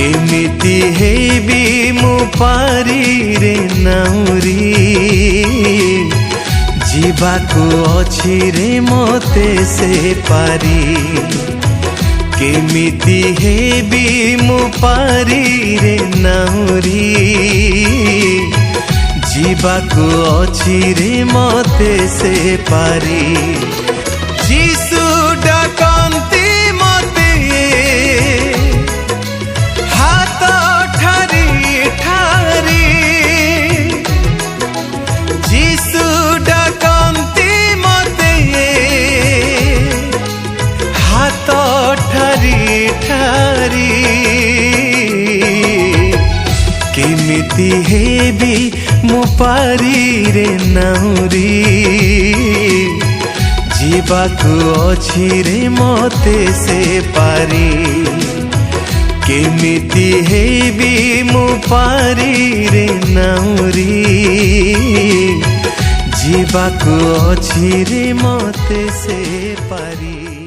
केमिति हेबी मु पारी रे नाउरी जीवाको अछि रे मते से पारी केमिति हेबी मु पारी रे नाउरी जीवाको अछि रे मते से पारी जीसु डाकंती मते हाथ ठारी ठारी जीसु डाकंती मते हाथ ठारी ठारी केमिति हेबी मु पारी रे नाउरी जीवाको अछि रे मते से पारी केमिति हेबी मु पारी रे नाउरी जीवाको अछि रे मते से पारी।